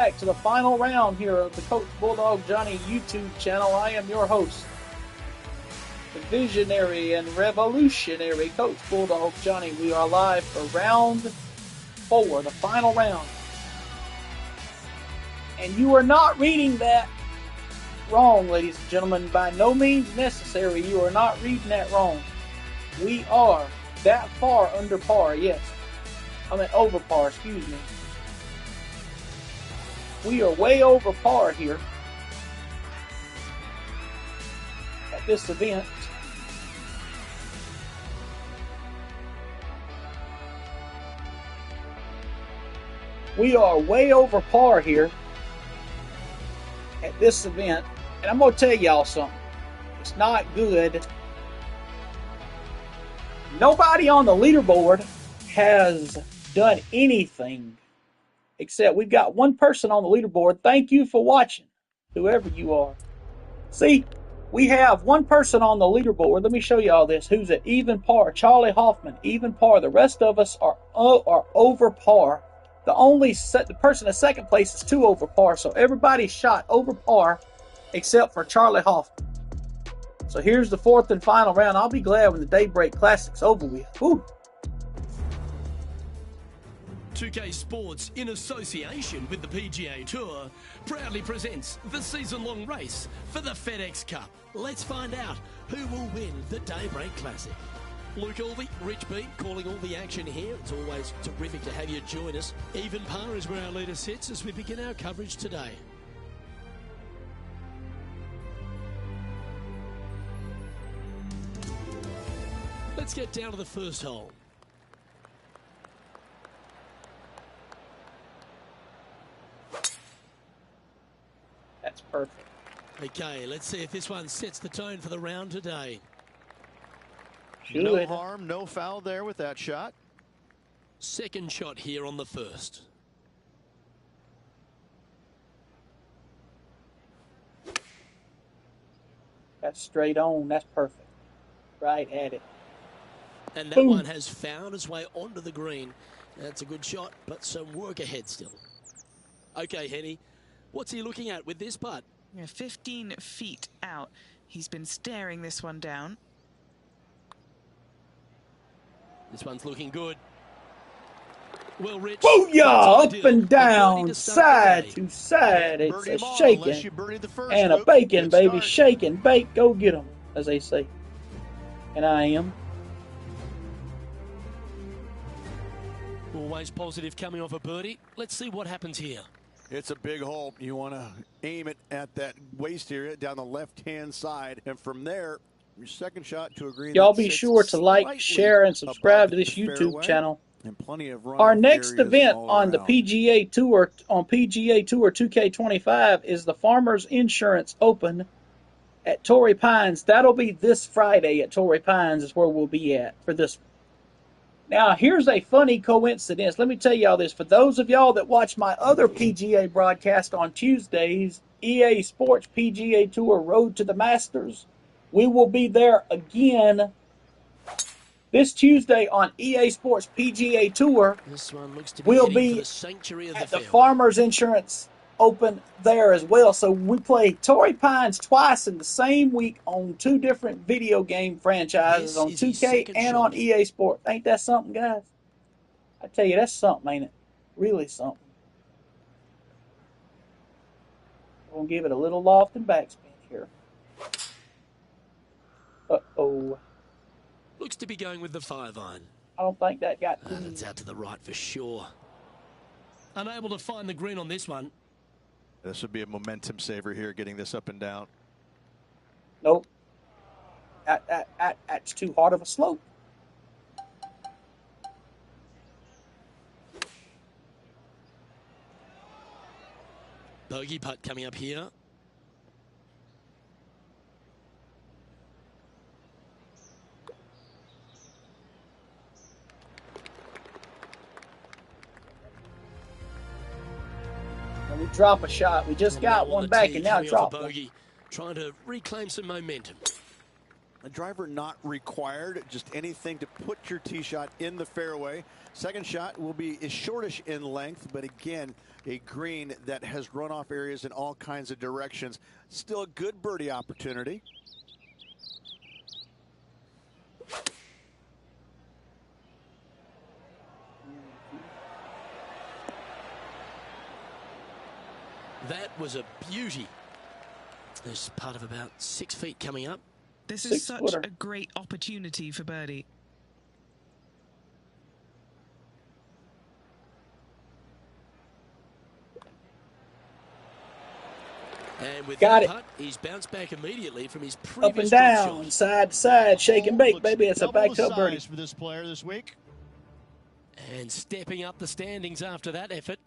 Back to the final round here of the Coach Bulldog Johnny YouTube channel. I am your host, the visionary and revolutionary Coach Bulldog Johnny. We are live for round 4, the final round. And you are not reading that wrong, ladies and gentlemen. By no means necessary. You are not reading that wrong. We are that far under par, yes. I mean over par, excuse me. We are way over par here at this event. We are way over par here at this event. And I'm going to tell y'all something. It's not good. Nobody on the leaderboard has done anything except we've got one person on the leaderboard. Thank you for watching, whoever you are. See, we have one person on the leaderboard. Let me show you all this. Who's at even par? Charlie Hoffman, even par. The rest of us are over par. The person in second place is 2 over par. So everybody's shot over par except for Charlie Hoffman. So here's the 4th and final round. I'll be glad when the Daybreak Classic's over with. Whew. 2K Sports, in association with the PGA Tour, proudly presents the season-long race for the FedEx Cup. Let's find out who will win the Daybreak Classic. Luke Alvey, Rich Beat, calling all the action here. It's always terrific to have you join us. Even par is where our leader sits as we begin our coverage today. Let's get down to the first hole. That's perfect. Okay, let's see if this one sets the tone for the round today. Should. No harm, no foul there with that shot. Second shot here on the first. That's straight on. That's perfect. Right at it. And that Boom. One has found its way onto the green. That's a good shot, but some work ahead still. Okay, Henny, what's he looking at with this putt? Yeah, 15 feet out. He's been staring this one down. This one's looking good. Well, Rich. Booyah! Up and down, side to side. It's a shaking and a baking, baby. Shake and bake. Go get 'em, as they say. And I am. Always positive coming off a birdie. Let's see what happens here. It's a big hole. You want to aim it at that waist area down the left-hand side. And from there, your second shot to a green. Y'all be sure to like, share, and subscribe to this YouTube channel. And plenty of Our next event on the PGA Tour, on PGA Tour 2K25, is the Farmers Insurance Open at Torrey Pines. That'll be this Friday at Torrey Pines is where we'll be at for this one. Now, here's a funny coincidence. Let me tell y'all this. For those of y'all that watch my other PGA broadcast on Tuesdays, EA Sports PGA Tour Road to the Masters, we will be there again this Tuesday on EA Sports PGA Tour. This one looks to be we'll heading be for the sanctuary of at the the Farmers Insurance Open there as well. So we play Torrey Pines twice in the same week on 2 different video game franchises, on 2K and on EA Sports. Ain't that something, guys? I tell you, that's something, ain't it? Really something. We're going to give it a little loft and backspin here. Uh-oh. Looks to be going with the 5-iron. I don't think that got... That's out to the right for sure. Unable to find the green on this one. This would be a momentum saver here, getting this up and down. Nope. That's too hard of a slope. Bogey putt coming up here. And we drop a shot. We just got one back and now drop one. Trying to reclaim some momentum. A driver not required, just anything to put your tee shot in the fairway. Second shot will be shortish in length, but again, a green that has runoff areas in all kinds of directions. Still a good birdie opportunity. That was a beauty. There's part of about 6 feet coming up. This is such a great opportunity for birdie. And with that putt, he's bounced back immediately from his previous up and down, shot. side to side, shake and bake, baby. It's a back-to-up birdie for this player this week. And stepping up the standings after that effort.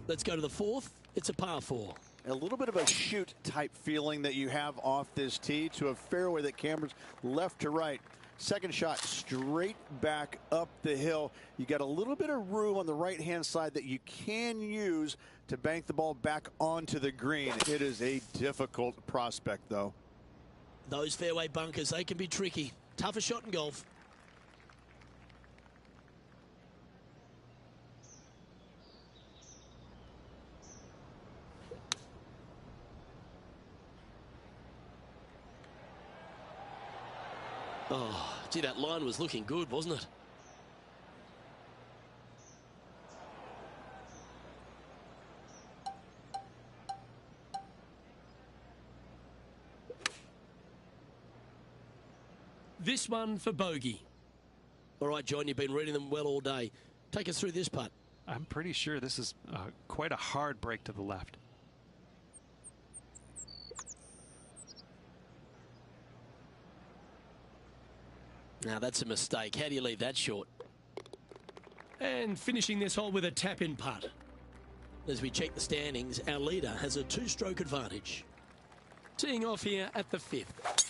Let's go to the fourth. It's a par 4. A little bit of a shoot type feeling that you have off this tee to a fairway that cambers left to right. Second shot straight back up the hill. You got a little bit of room on the right hand side that you can use to bank the ball back onto the green. It is a difficult prospect though. Those fairway bunkers, they can be tricky. Tougher shot in golf. Oh, gee, that line was looking good, wasn't it? This one for bogey. All right, John, you've been reading them well all day. Take us through this putt. I'm pretty sure this is quite a hard break to the left. Now that's a mistake. How do you leave that short? And finishing this hole with a tap-in putt. As we check the standings, our leader has a 2-stroke advantage. Teeing off here at the 5th.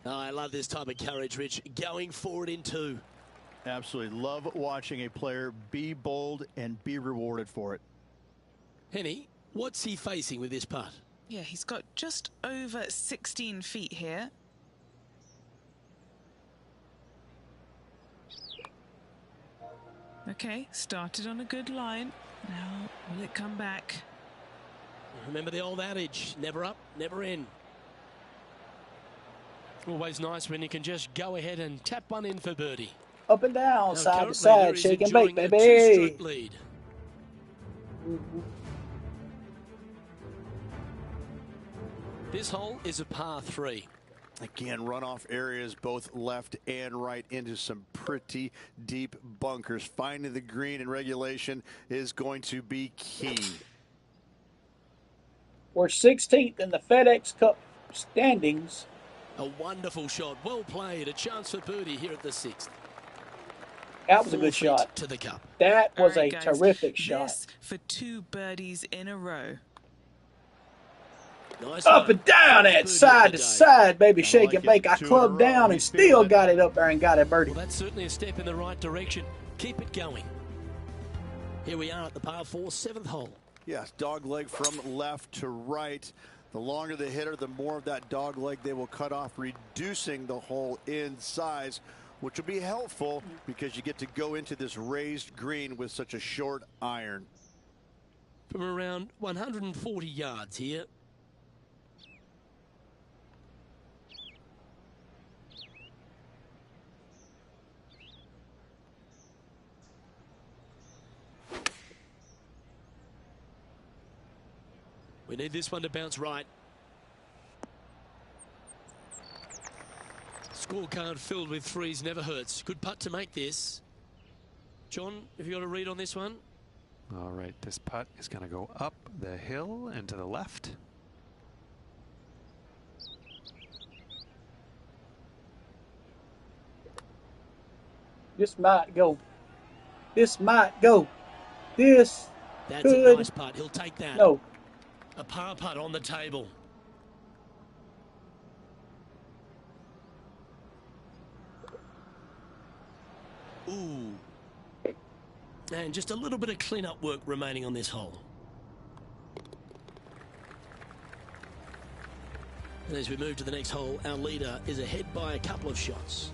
Oh, I love this type of courage, Rich. Going forward in 2. Absolutely love watching a player be bold and be rewarded for it. Henny, what's he facing with this putt? Yeah, he's got just over 16 feet here. Okay, started on a good line. Now, will it come back? Remember the old adage, never up, never in. Always nice when you can just go ahead and tap one in for birdie. up and down, Now, side to currently, side, there is shake and enjoying bake, a baby. 2-stroke lead. This hole is a par 3. Again, runoff areas both left and right into some pretty deep bunkers. Finding the green in regulation is going to be key. We're 16th in the FedEx Cup standings. A wonderful shot. Well played. A chance for birdie here at the 6th. That was a 4 good feet shot. to the cup. That was All right, a guys, terrific shot. This for 2 birdies in a row. Nice Up one. and down First it, birdie side of to the day. side, baby, I shake like and it. bake. I 2 in a clubbed row. down and He's feeling still it. got it up there and got it birdie. Well, that's certainly a step in the right direction. Keep it going. Here we are at the par 4, 7th hole. Yes, dog leg from left to right. The longer the hitter, the more of that dog leg they will cut off, reducing the hole in size, which will be helpful because you get to go into this raised green with such a short iron. From around 140 yards here. We need this one to bounce right. scorecard filled with threes never hurts. Good putt to make this. John, have you got a read on this one? All right, this putt is going to go up the hill and to the left. This might go. This might go. This That's could. a nice putt. He'll take that. No. A par putt on the table. Ooh. And just a little bit of clean-up work remaining on this hole. And as we move to the next hole, our leader is ahead by a couple of shots.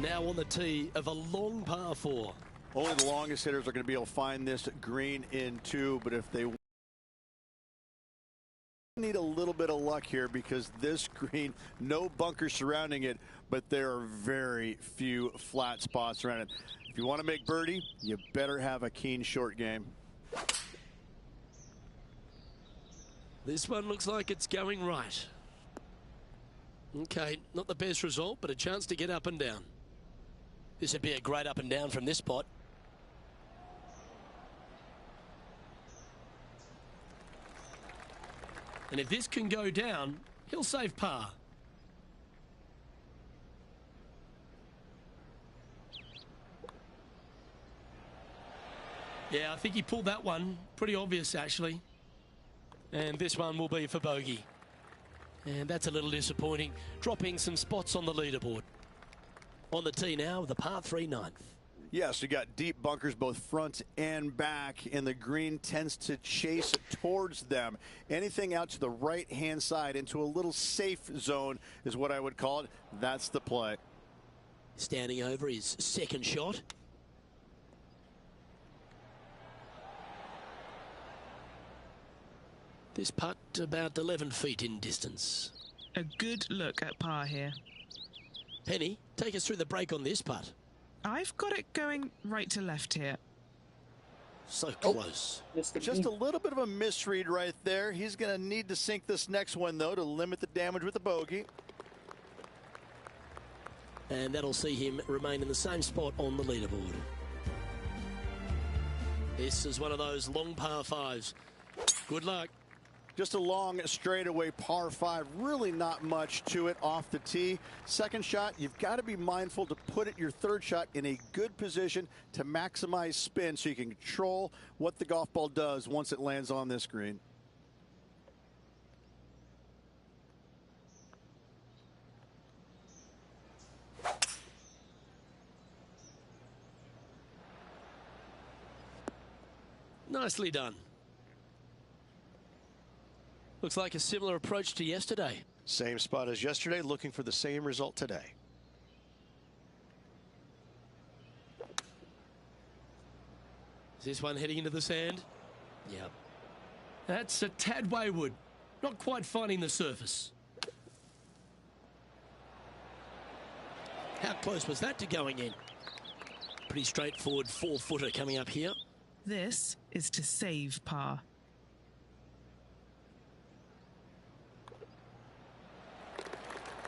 Now on the tee of a long par 4. Only the longest hitters are going to be able to find this green in 2, but if they need a little bit of luck here, because this green, no bunkers surrounding it, but there are very few flat spots around it. If you want to make birdie, you better have a keen short game. This one looks like it's going right. Okay, not the best result, but a chance to get up and down. This would be a great up and down from this spot. And if this can go down, he'll save par. Yeah, I think he pulled that one. Pretty obvious, actually. And this one will be for bogey. And that's a little disappointing. Dropping some spots on the leaderboard. On the tee now, the par 3 ninth. Yes, you got deep bunkers both front and back, and the green tends to chase towards them. Anything out to the right-hand side into a little safe zone is what I would call it. That's the play. Standing over his second shot. This putt about 11 feet in distance. A good look at par here. Penny, take us through the break on this putt. I've got it going right to left here. So close. Just a little bit of a misread right there. He's going to need to sink this next one, though, to limit the damage with the bogey. And that'll see him remain in the same spot on the leaderboard. This is one of those long par 5s. Good luck. Just a long straightaway par 5. Really not much to it off the tee. Second shot, you've got to be mindful to put it your third shot in a good position to maximize spin so you can control what the golf ball does once it lands on this green. Nicely done. Looks like a similar approach to yesterday. Same spot as yesterday, looking for the same result today. Is this one heading into the sand? Yep. That's a tad wayward. Not quite finding the surface. How close was that to going in? Pretty straightforward 4-footer coming up here. This is to save par.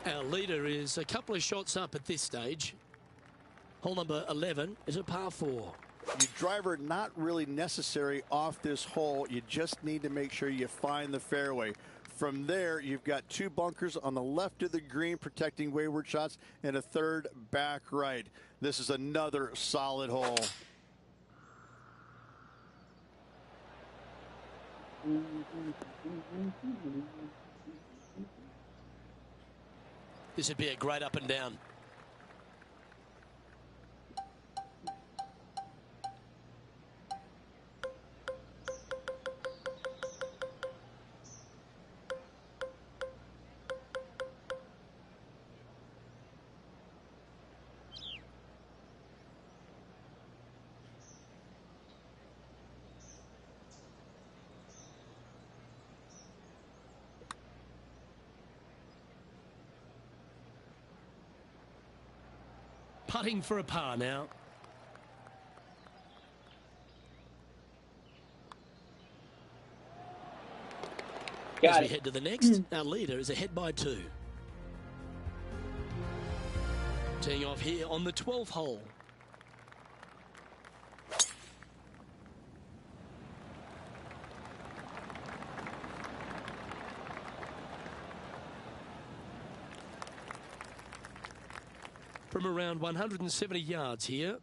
Our leader is a couple of shots up at this stage. Hole number 11 is a par 4. Your driver not really necessary off this hole. You just need to make sure you find the fairway. From there, you've got 2 bunkers on the left of the green protecting wayward shots and a third back right. This is another solid hole. This would be a great up and down. Putting for a par now. As Got we it. head to the next, our leader is ahead by 2. Teeing off here on the 12th hole. From around 170 yards here.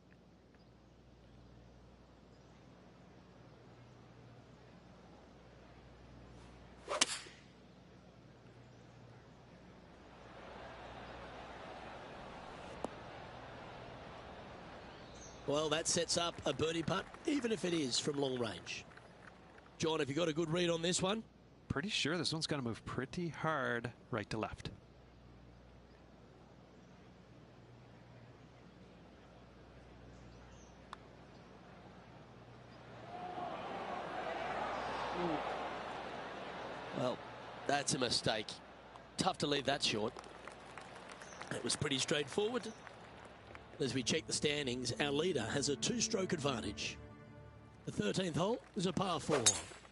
Well, that sets up a birdie putt, even if it is from long range. John, have you got a good read on this one? Pretty sure this one's going to move pretty hard right to left. Well, that's a mistake. Tough to leave that short. It was pretty straightforward. As we check the standings, our leader has a 2-stroke advantage. The 13th hole is a par 4.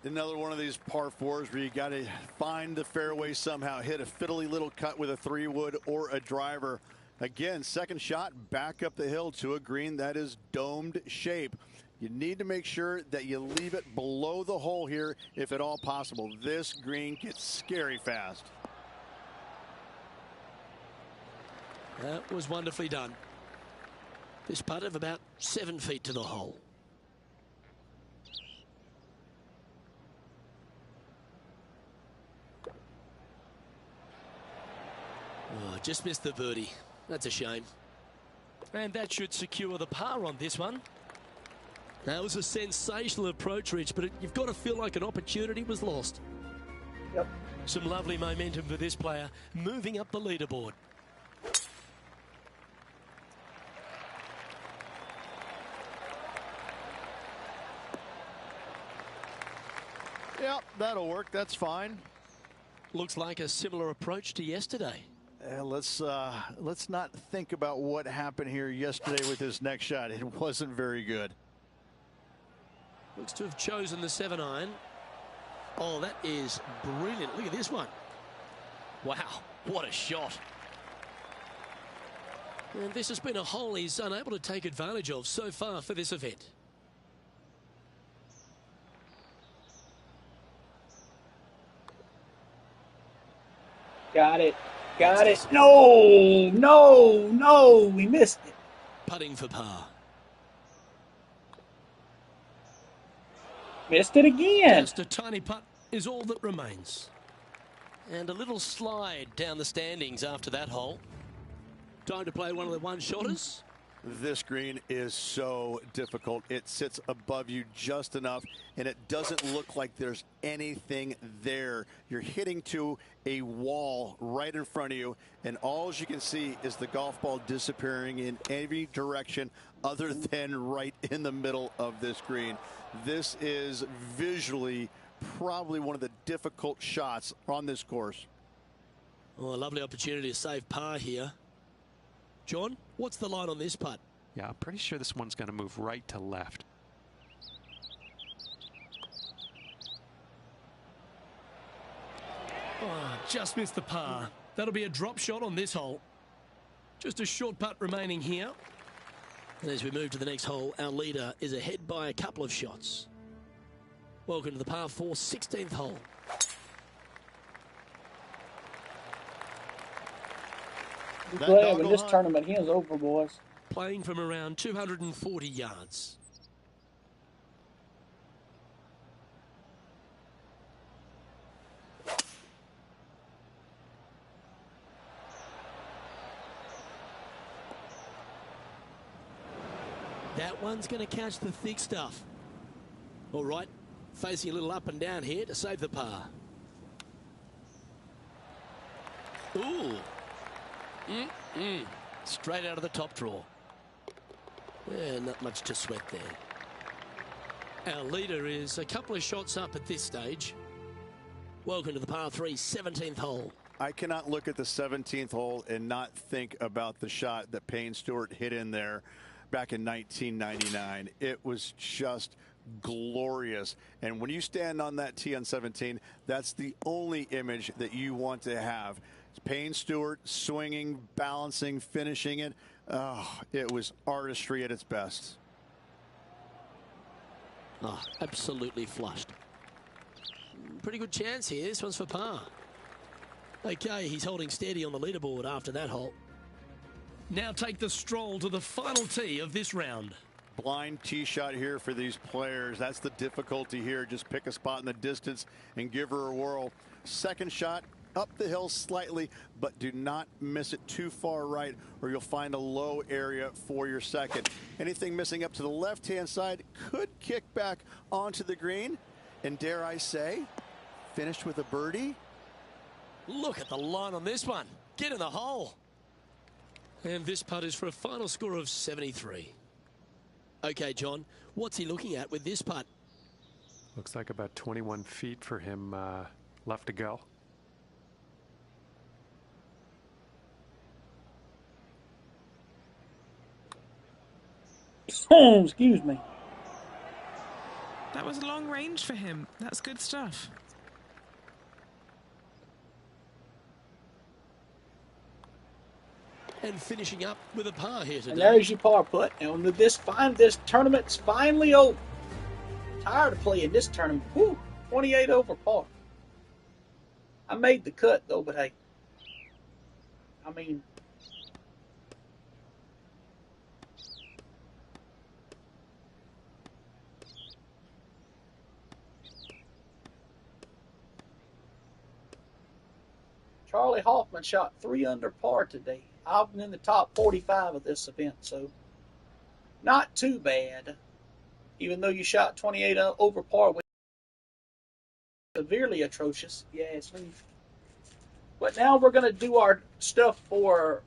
Another one of these par 4s where you got to find the fairway somehow, hit a fiddly little cut with a 3-wood or a driver. Again, second shot back up the hill to a green that is domed shape. You need to make sure that you leave it below the hole here if at all possible. This green gets scary fast. That was wonderfully done. This putt of about 7 feet to the hole. Oh, just missed the birdie. That's a shame. And that should secure the par on this one. That was a sensational approach, Rich, but you've got to feel like an opportunity was lost. Yep. Some lovely momentum for this player, moving up the leaderboard. Yep, that'll work. That's fine. Looks like a similar approach to yesterday. Let's not think about what happened here yesterday with this next shot. It wasn't very good. Looks to have chosen the 7-iron. Oh, that is brilliant. Look at this one. Wow, what a shot. And this has been a hole he's unable to take advantage of so far for this event. Got it. Got it. No, no, no. We missed it. Putting for par. Missed it again. Just a tiny putt is all that remains. And a little slide down the standings after that hole. Time to play one of the one-shotters. This green is so difficult. It sits above you just enough, and it doesn't look like there's anything there. You're hitting to a wall right in front of you, and all you can see is the golf ball disappearing in every direction other than right in the middle of this green. This is visually probably one of the difficult shots on this course. Oh, a lovely opportunity to save par here. John, what's the line on this putt? Yeah, I'm pretty sure this one's going to move right to left. Oh, just missed the par. That'll be a drop shot on this hole. Just a short putt remaining here. And as we move to the next hole, our leader is ahead by a couple of shots. Welcome to the par 4 16th hole. I'm glad when this tournament is over, boys. Playing from around 240 yards. That one's going to catch the thick stuff. All right, facing a little up and down here to save the par. Ooh. Straight out of the top draw. Yeah, not much to sweat there. Our leader is a couple of shots up at this stage. Welcome to the par 3 17th hole. I cannot look at the 17th hole and not think about the shot that Payne Stewart hit in there back in 1999. It was just glorious. And when you stand on that tee on 17, that's the only image that you want to have. Payne Stewart swinging, balancing, finishing it. Oh, it was artistry at its best. Oh, absolutely flushed. Pretty good chance here. This one's for par. Okay, he's holding steady on the leaderboard after that hole. Now take the stroll to the final tee of this round. Blind tee shot here for these players. That's the difficulty here. Just pick a spot in the distance and give her a whirl. Second shot up the hill slightly, but do not miss it too far right, or you'll find a low area for your second. Anything missing up to the left-hand side could kick back onto the green, and dare I say, finished with a birdie. Look at the line on this one. Get in the hole. And this putt is for a final score of 73. Okay, John, what's he looking at with this putt? Looks like about 21 feet for him left to go. Oh, excuse me. That was long range for him. That's good stuff. And finishing up with a par here today. And there's your par putt. And this tournament's finally over. Tired of playing this tournament. Whew, 28 over par. I made the cut though, but hey, I mean, Charlie Hoffman shot 3 under par today. I've been in the top 45 of this event, so not too bad. Even though you shot 28 over par, which is severely atrocious. Yes, but now we're going to do our stuff for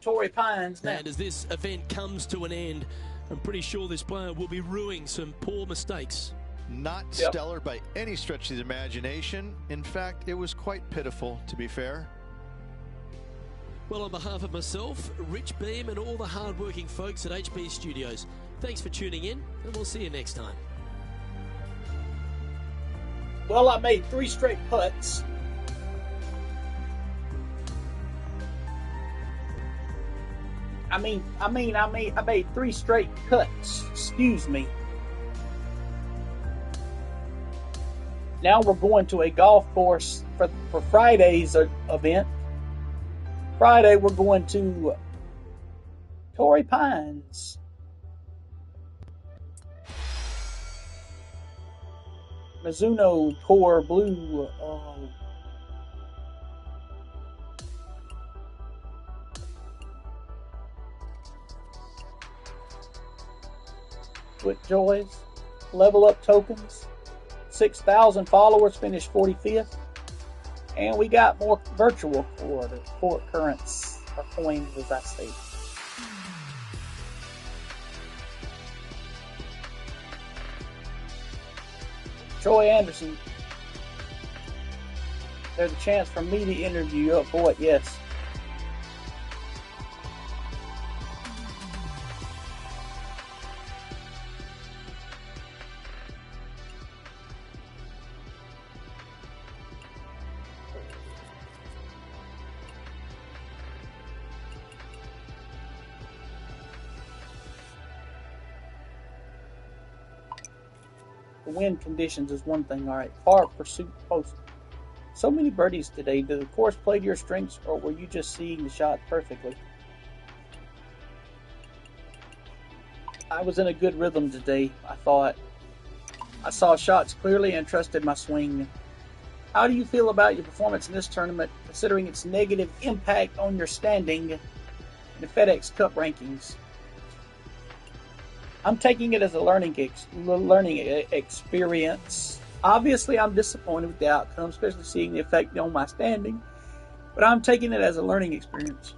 Torrey Pines now. And as this event comes to an end, I'm pretty sure this player will be ruining some poor mistakes. Not stellar by any stretch of the imagination. In fact, it was quite pitiful, to be fair. Well, on behalf of myself, Rich Beam, and all the hard-working folks at HB Studios, thanks for tuning in, and we'll see you next time. Well, I made 3 straight putts. I made 3 straight cuts. Excuse me. Now we're going to a golf course for Friday's event. Friday we're going to Torrey Pines. Mizuno Core Blue. With joys, level up tokens, 6,000 followers, finished 45th, and we got more virtual for currents or coins, as I say. Troy Anderson, there's a chance for me to interview you. Oh boy, yes. The wind conditions is one thing, all right. Far pursuit post. So many birdies today. Did the course play to your strengths, or were you just seeing the shot perfectly? I was in a good rhythm today. I thought I saw shots clearly and trusted my swing. How do you feel about your performance in this tournament, considering its negative impact on your standing in the FedEx Cup rankings? I'm taking it as a learning experience. Obviously, I'm disappointed with the outcome, especially seeing the effect on my standing, but I'm taking it as a learning experience.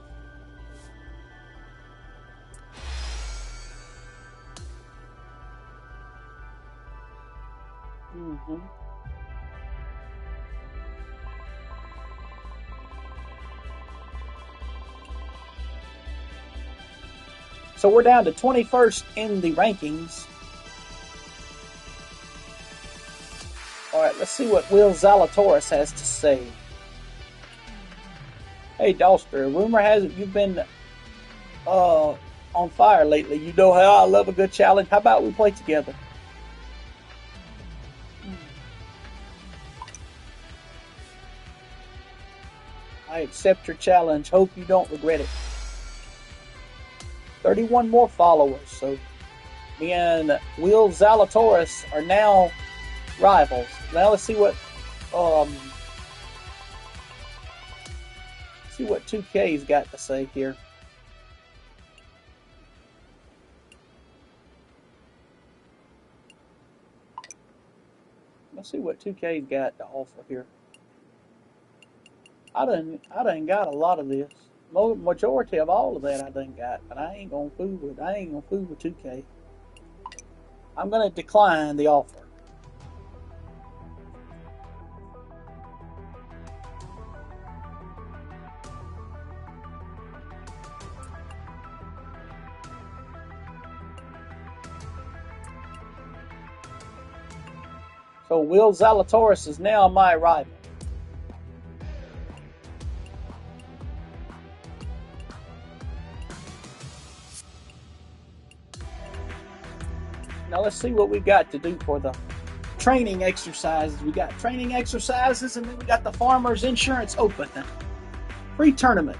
So we're down to 21st in the rankings. All right, let's see what Will Zalatoris has to say. Hey, Dalster, rumor has it you've been on fire lately. You know how I love a good challenge. How about we play together? I accept your challenge. Hope you don't regret it. 31 more followers. So me and Will Zalatoris are now rivals. Now let's see what 2K's got to say here. Let's see what 2K's got to offer here. I done got a lot of this. Majority of all of that I done got, but I ain't gonna fool with 2K. I'm gonna decline the offer. So Will Zalatoris is now my rival. Now let's see what we got to do for the training exercises. We got training exercises, and then we got the Farmers Insurance Open pre-tournament.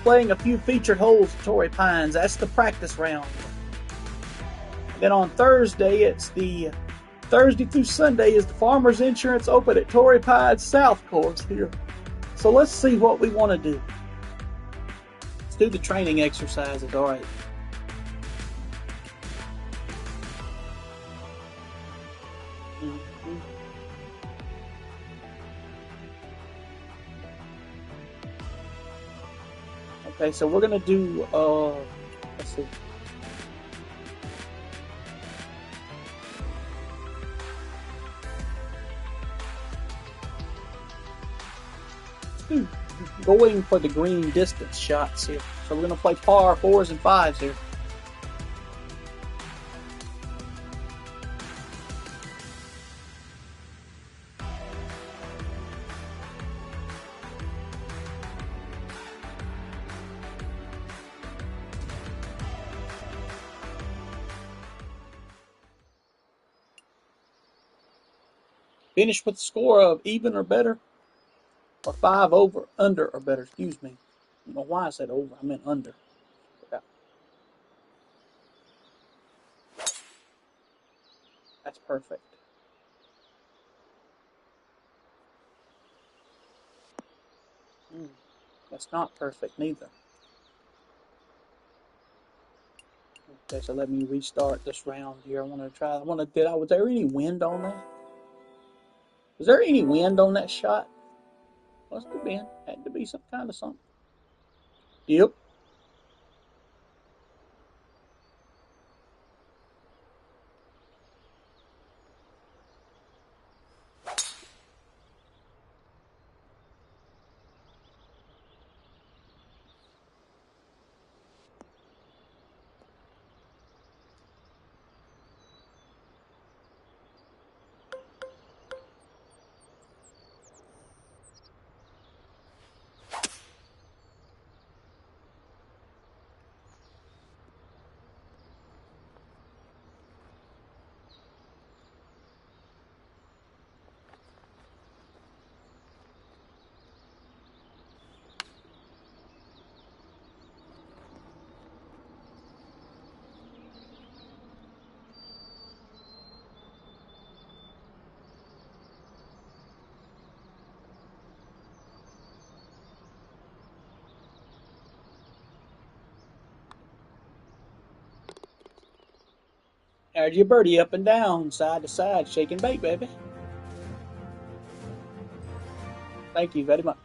Playing a few featured holes at Torrey Pines. That's the practice round. And then on Thursday through Sunday is the Farmers Insurance Open at Torrey Pines South Course here. So let's see what we want to do. Let's do the training exercises. All right. Okay, so we're gonna do let's see. Going for the green distance shots here. So we're gonna play par 4s and 5s here. Finish with a score of even or better, or 5 over, under or better. Excuse me. I don't know why I said over. I meant under. Yeah. That's perfect. That's not perfect neither. Okay, so let me restart this round here. Was there any wind on that? Was there any wind on that shot? Must have been. Had to be some kind of something. Yep. There's your birdie up and down, side to side, shaking bait, baby. Thank you very much.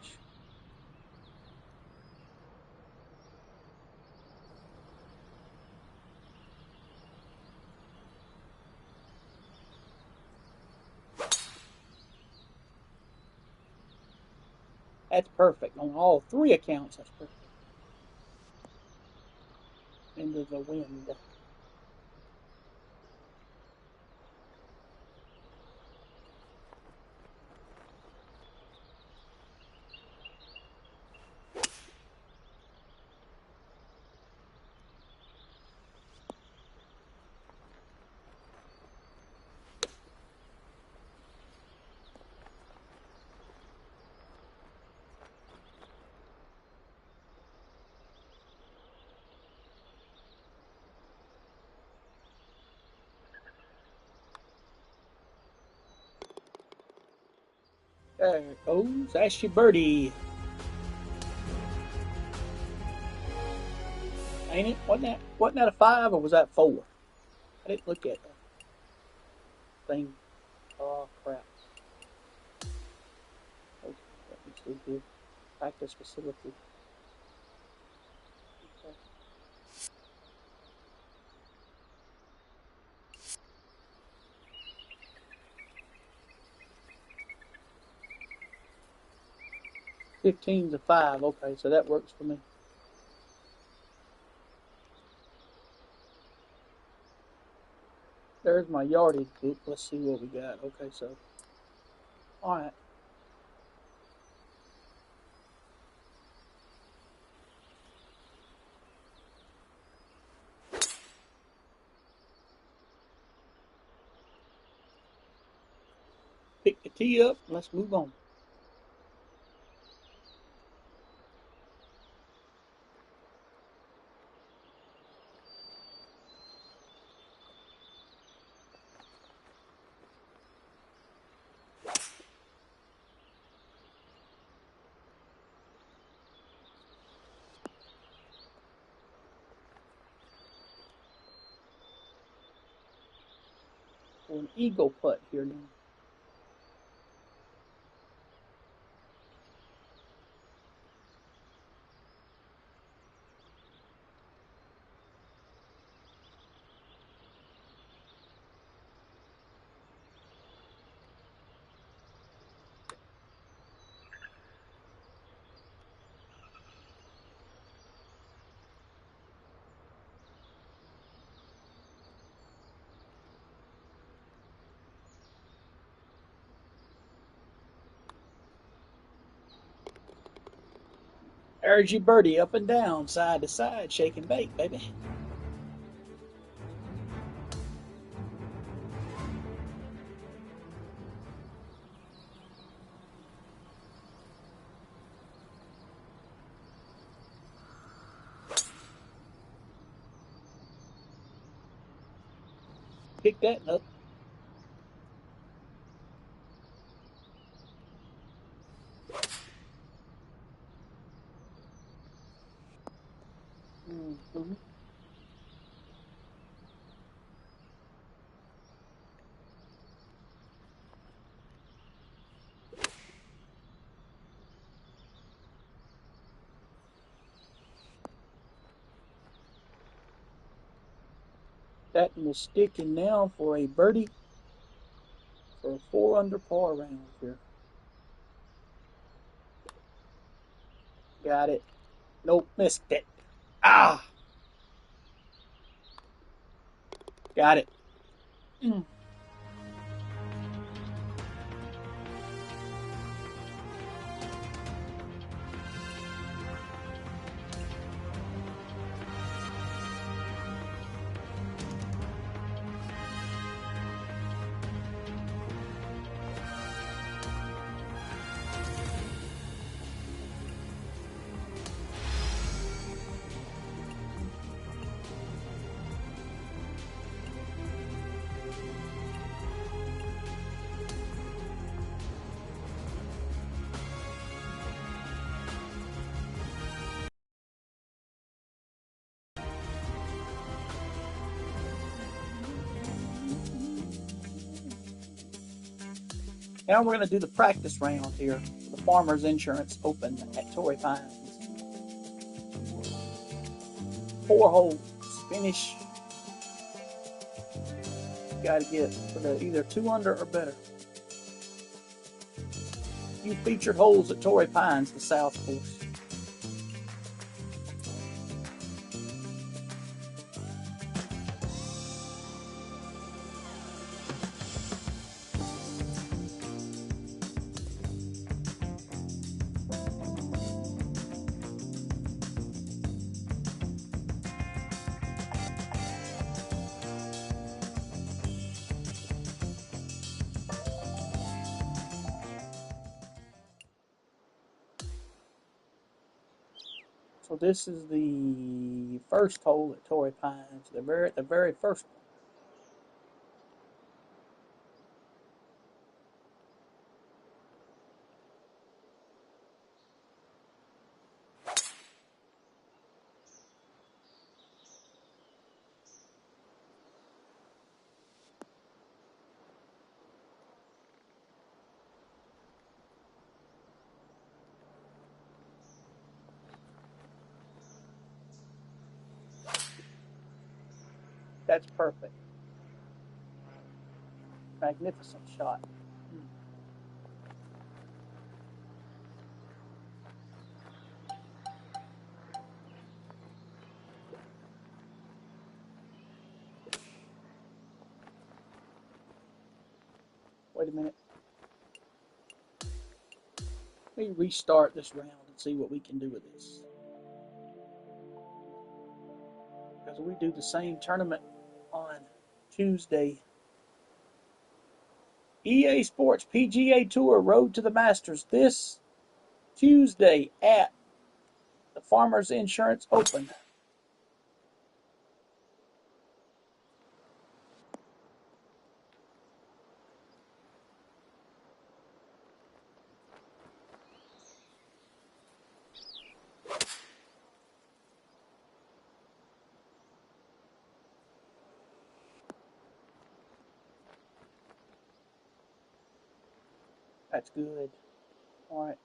That's perfect. On all 3 accounts, that's perfect. Into the wind. There it goes. That's your birdie. Ain't it? Wasn't that a 5 or was that 4? I didn't look at that thing. Oh crap. Okay, let me see here. Practice facility. Okay. $15's a 5. Okay, so that works for me. There's my yardage book. Let's see what we got. Okay, so all right. Pick the tee up. Let's move on. For an eagle putt here now. There's your birdie, up and down, side to side, shaking bait, baby. Pick that up. Mm-hmm. That is sticking now for a birdie for a 4 under par round here. Got it. Nope, missed it. Ah! Got it. Mm. Now we're going to do the practice round here. The Farmers Insurance Open at Torrey Pines. 4 holes. Finish. Got to get for the either 2 under or better. Few featured holes at Torrey Pines, the South Course. So this is the first hole at Torrey Pines, the very first one. That's perfect. Magnificent shot. Wait a minute. Let me restart this round and see what we can do with this. Because we do the same tournament on Tuesday. EA Sports PGA Tour Road to the Masters this Tuesday at the Farmers Insurance Open. That's good. All right.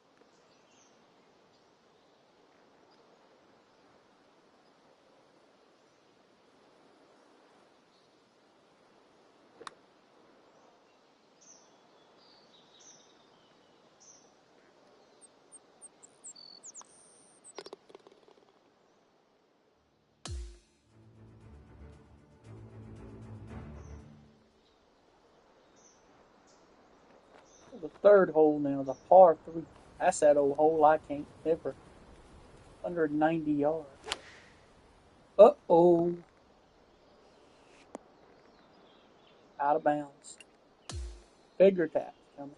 The third hole now, the par 3. That's that old hole I can't ever. 190 yards. Uh-oh. Out of bounds. Bigger tap coming.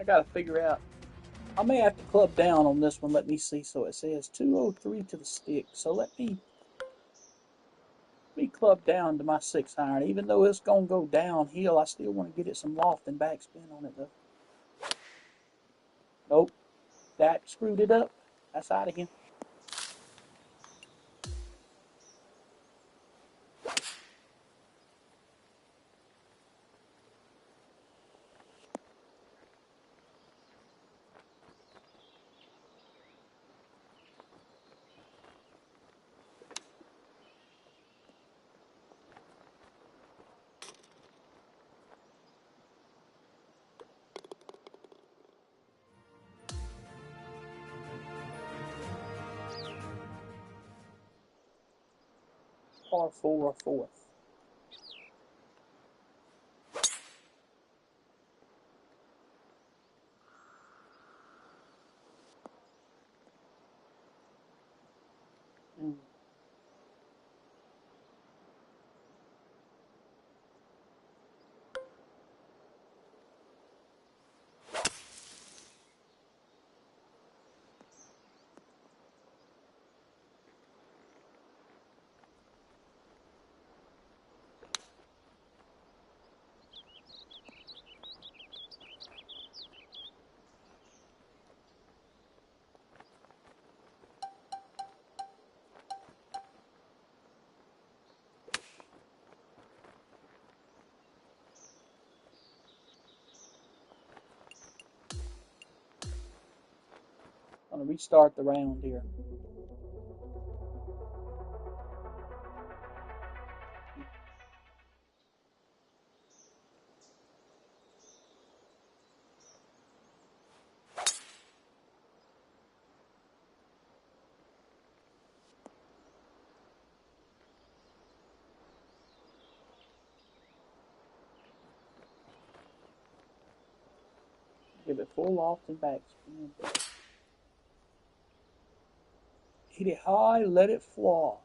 I gotta figure out. I may have to club down on this one. Let me see. So it says 203 to the stick. So let me club down to my 6-iron. Even though it's gonna go downhill, I still want to get it some loft and backspin on it though. Nope. That screwed it up. That's out of here. Par 4 fourth. I'm gonna restart the round here. Give it full loft and backspin. Hit it high, let it fly.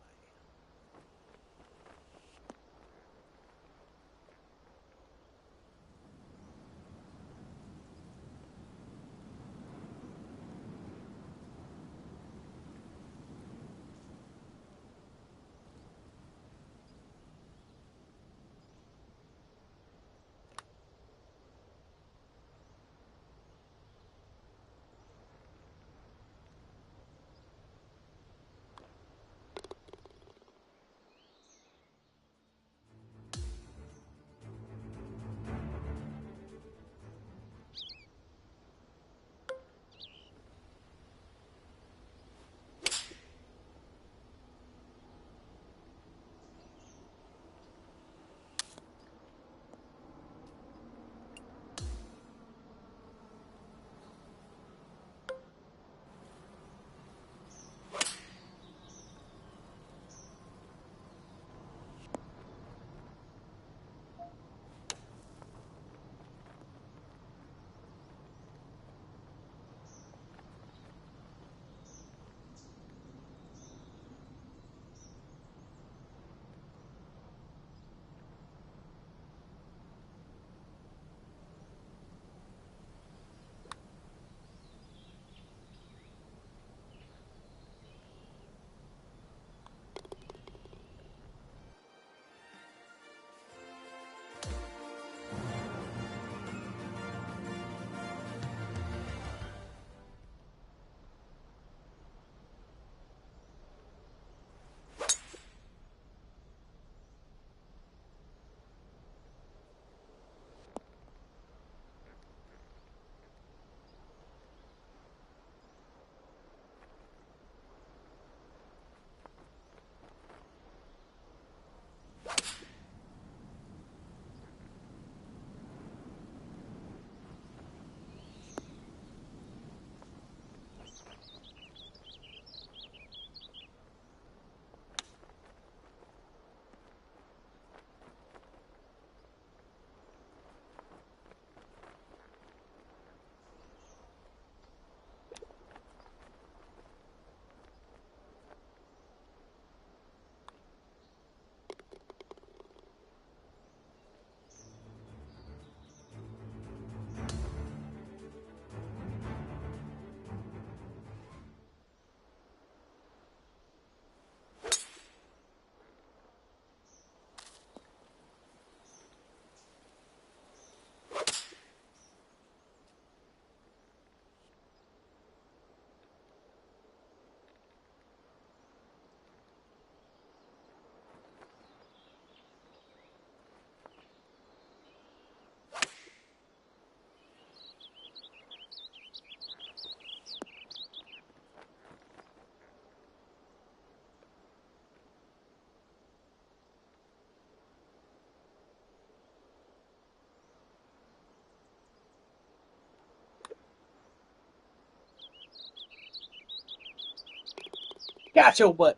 Got your butt.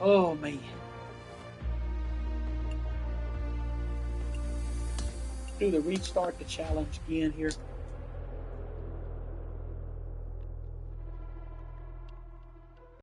Oh, man. Do the restart the challenge again here.